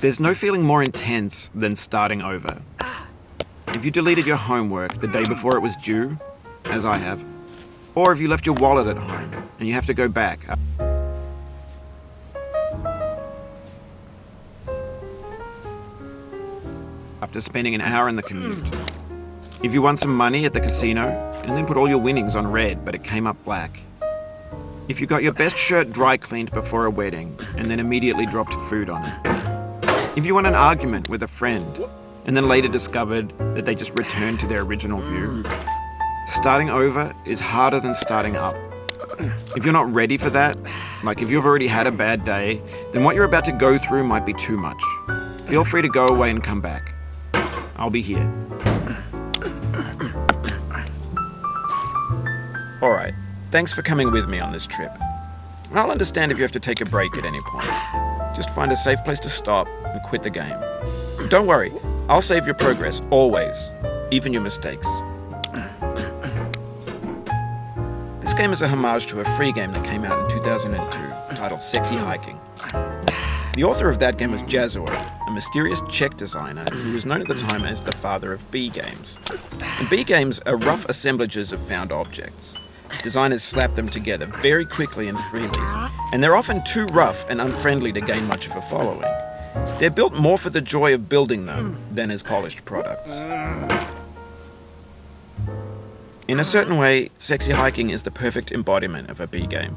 There's no feeling more intense than starting over. If you deleted your homework the day before it was due, as I have, or if you left your wallet at home and you have to go back after spending an hour in the commute. If you won some money at the casino and then put all your winnings on red but it came up black. If you got your best shirt dry cleaned before a wedding and then immediately dropped food on it. If you won an argument with a friend and then later discovered that they just returned to their original view. Starting over is harder than starting up. If you're not ready for that, like if you've already had a bad day, then what you're about to go through might be too much. Feel free to go away and come back. I'll be here. Alright, thanks for coming with me on this trip. I'll understand if you have to take a break at any point. Just find a safe place to stop and quit the game. Don't worry, I'll save your progress, always, even your mistakes. This game is a homage to a free game that came out in 2002, titled Sexy Hiking. The author of that game was Jazor, a mysterious Czech designer who was known at the time as the father of B games. And B games are rough assemblages of found objects. Designers slap them together very quickly and freely, and they're often too rough and unfriendly to gain much of a following. They're built more for the joy of building them than as polished products. In a certain way, Sexy Hiking is the perfect embodiment of a B game.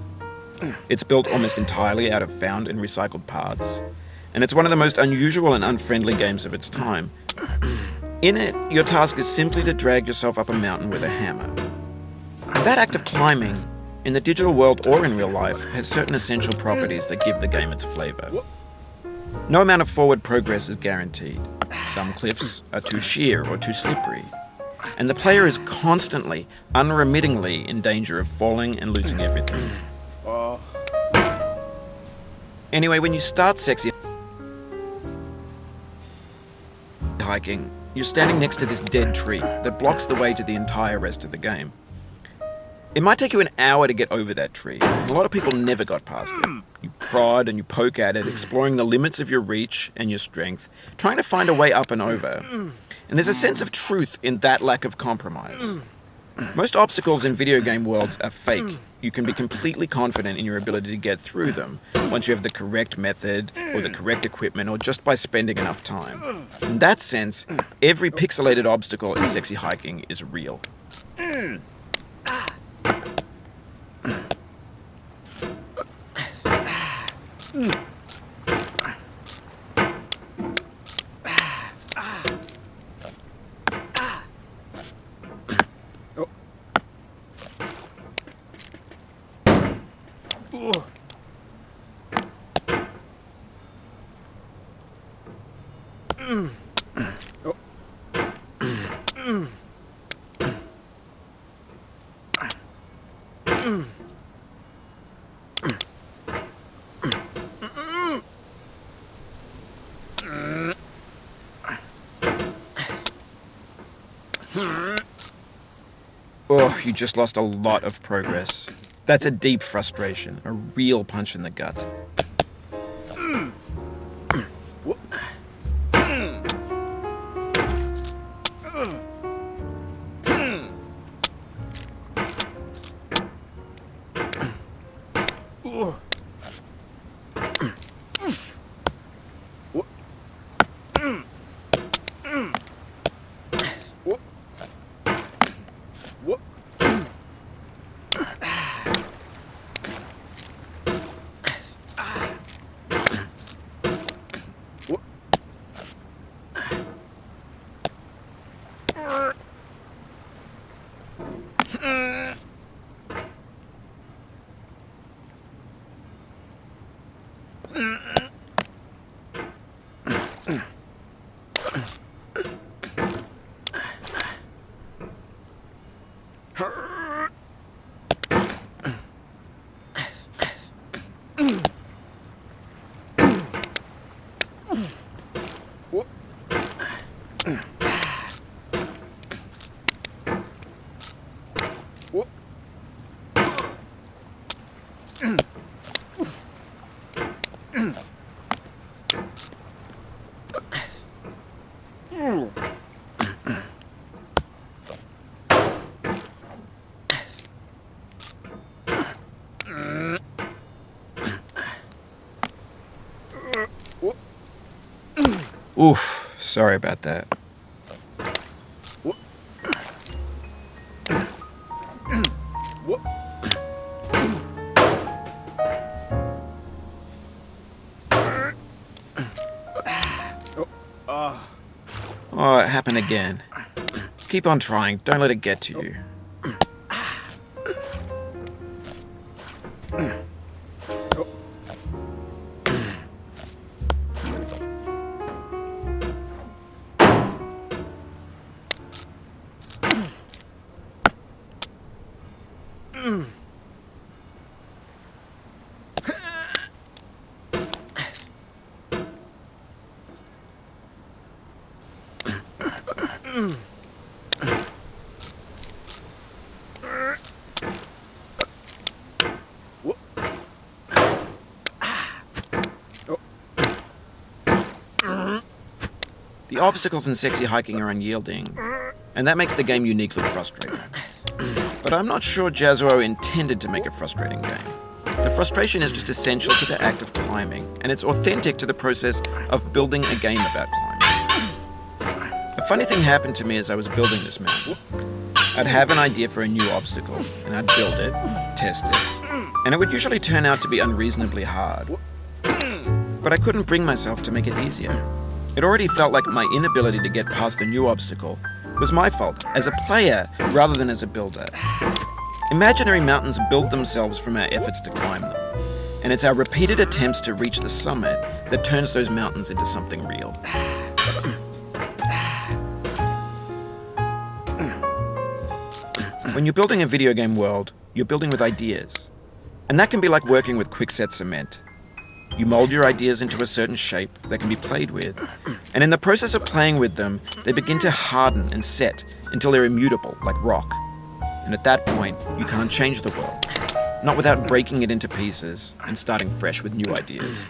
It's built almost entirely out of found and recycled parts, and it's one of the most unusual and unfriendly games of its time. In it, your task is simply to drag yourself up a mountain with a hammer. That act of climbing, in the digital world or in real life, has certain essential properties that give the game its flavor. No amount of forward progress is guaranteed. Some cliffs are too sheer or too slippery, and the player is constantly, unremittingly in danger of falling and losing everything. Anyway, when you start Sexy Hiking, you're standing next to this dead tree that blocks the way to the entire rest of the game. It might take you an hour to get over that tree, and a lot of people never got past it. You prod and you poke at it, exploring the limits of your reach and your strength, trying to find a way up and over. And there's a sense of truth in that lack of compromise. Most obstacles in video game worlds are fake. You can be completely confident in your ability to get through them once you have the correct method or the correct equipment or just by spending enough time. In that sense, every pixelated obstacle in Sexy Hiking is real. Oh, you just lost a lot of progress. That's a deep frustration, a real punch in the gut. Oof, sorry about that. Oh, it happened again. Keep on trying, don't let it get to you. The obstacles in sexy hiking are unyielding, and that makes the game uniquely frustrating. But I'm not sure Jazzuo intended to make a frustrating game. The frustration is just essential to the act of climbing, and it's authentic to the process of building a game about climbing. A funny thing happened to me as I was building this mountain. I'd have an idea for a new obstacle, and I'd build it, test it, and it would usually turn out to be unreasonably hard. But I couldn't bring myself to make it easier. It already felt like my inability to get past the new obstacle was my fault as a player rather than as a builder. Imaginary mountains build themselves from our efforts to climb them, and it's our repeated attempts to reach the summit that turns those mountains into something real. When you're building a video game world, you're building with ideas, and that can be like working with quickset cement. You mold your ideas into a certain shape that can be played with, and in the process of playing with them, they begin to harden and set until they're immutable, like rock. And at that point, you can't change the world, not without breaking it into pieces and starting fresh with new ideas.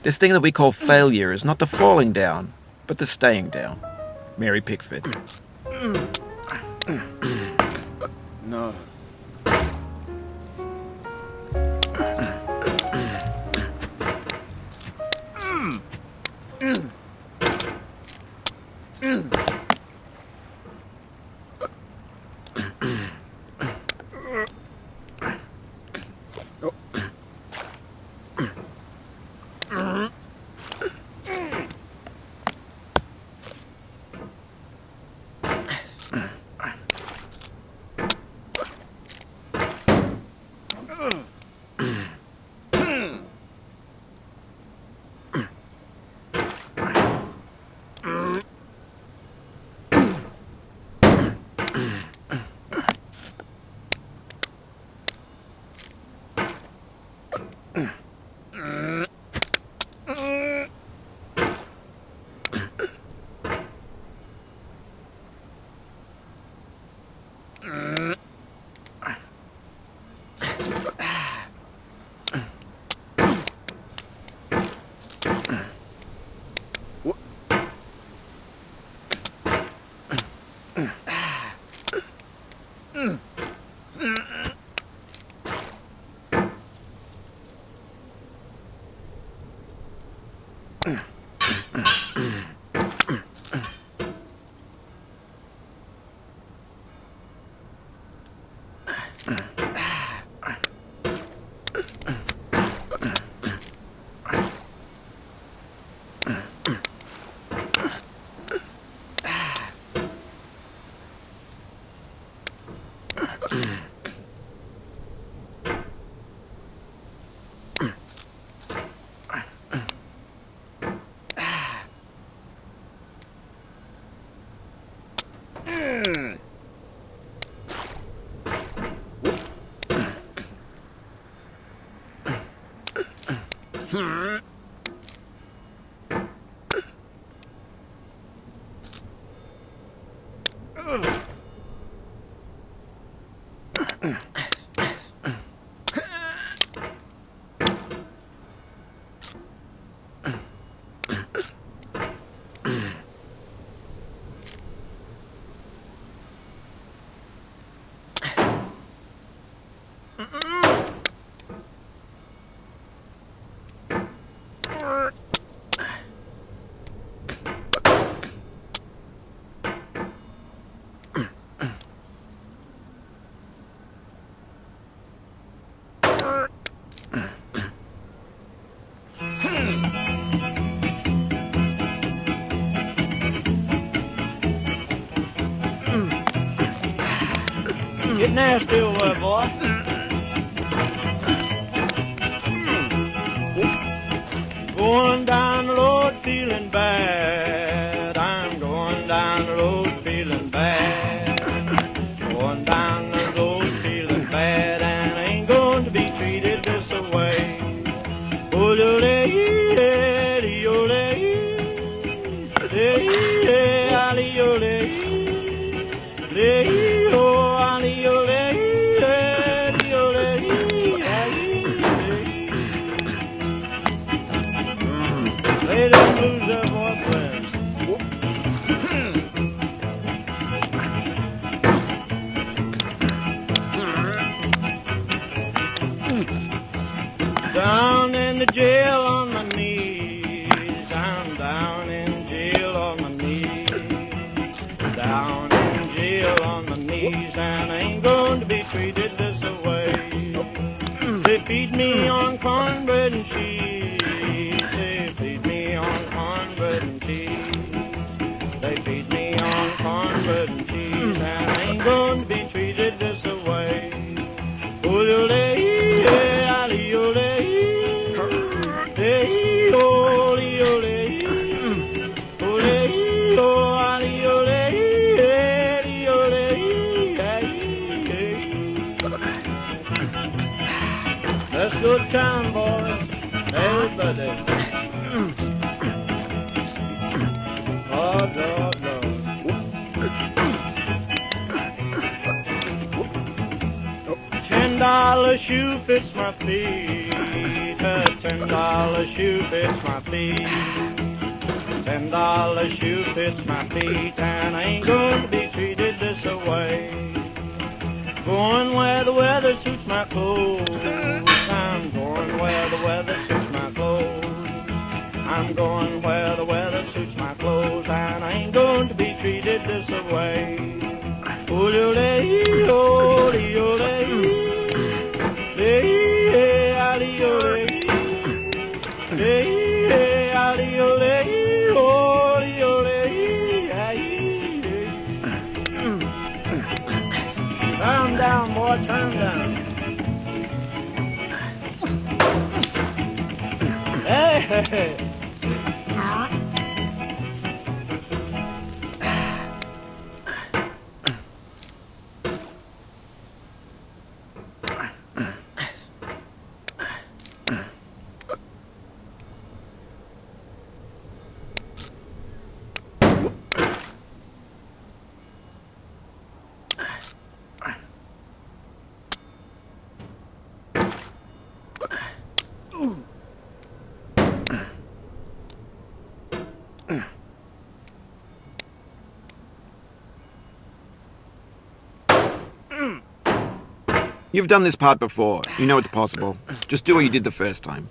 This thing that we call failure is not the falling down, but the staying down. Mary Pickford. No. Get nasty over there, boy. Going down the road feeling bad. I'm going down the road feeling bad. Going down the road feeling bad, and I ain't going to be treated this way. Down in the jail on my knees, I'm down in jail on my knees, down in jail on my knees, and I ain't going to be treated this way. They feed me on cornbread and cheese, they feed me on cornbread and cheese, they feed me on cornbread and cheese, and I ain't going to be treated this way. Let's go to town, boys. Everybody. Lord, Lord, Lord. $10 shoe fits my feet. A $10 shoe fits my feet. $10 shoe fits my feet, and I ain't going to be treated this way. Going where the weather suits my clothes. I'm going where the weather suits my clothes. I'm going where the weather suits my clothes, and I ain't going to be treated this way. Turn down, boy, turn down. Hey, hey, hey. You've done this part before. You know it's possible. Just do what you did the first time.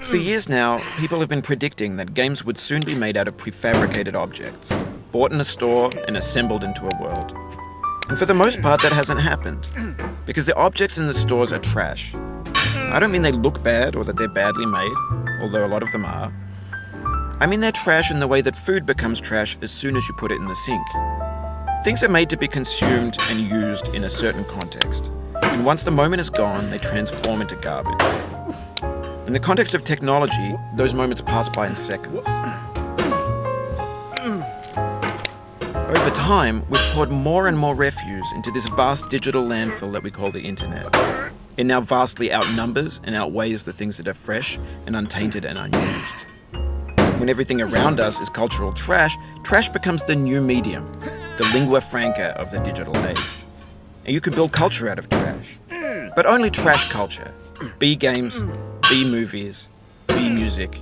For years now, people have been predicting that games would soon be made out of prefabricated objects, bought in a store and assembled into a world. And for the most part, that hasn't happened, because the objects in the stores are trash. I don't mean they look bad or that they're badly made, although a lot of them are. I mean they're trash in the way that food becomes trash as soon as you put it in the sink. Things are made to be consumed and used in a certain context, and once the moment is gone, they transform into garbage. In the context of technology, those moments pass by in seconds. Over time, we've poured more and more refuse into this vast digital landfill that we call the internet. It now vastly outnumbers and outweighs the things that are fresh and untainted and unused. When everything around us is cultural trash, trash becomes the new medium, the lingua franca of the digital age. And you can build culture out of trash, but only trash culture. B games, B movies, B music,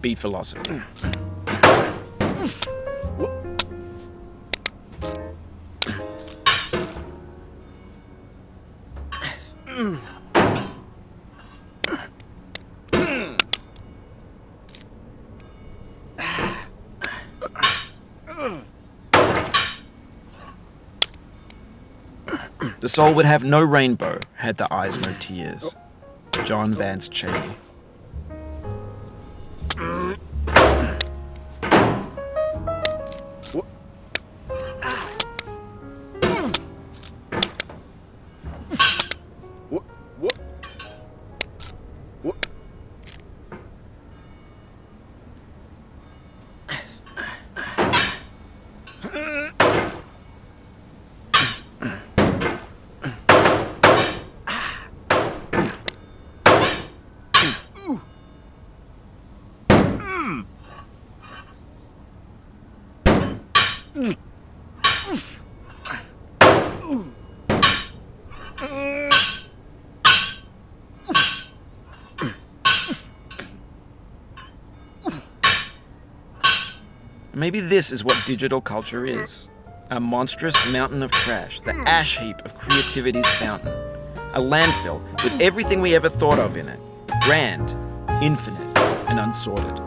B philosophy. The soul would have no rainbow, had the eyes no tears. John Vance Cheney. Maybe this is what digital culture is. A monstrous mountain of trash, the ash heap of creativity's fountain. A landfill with everything we ever thought of in it. Grand, infinite, and unsorted.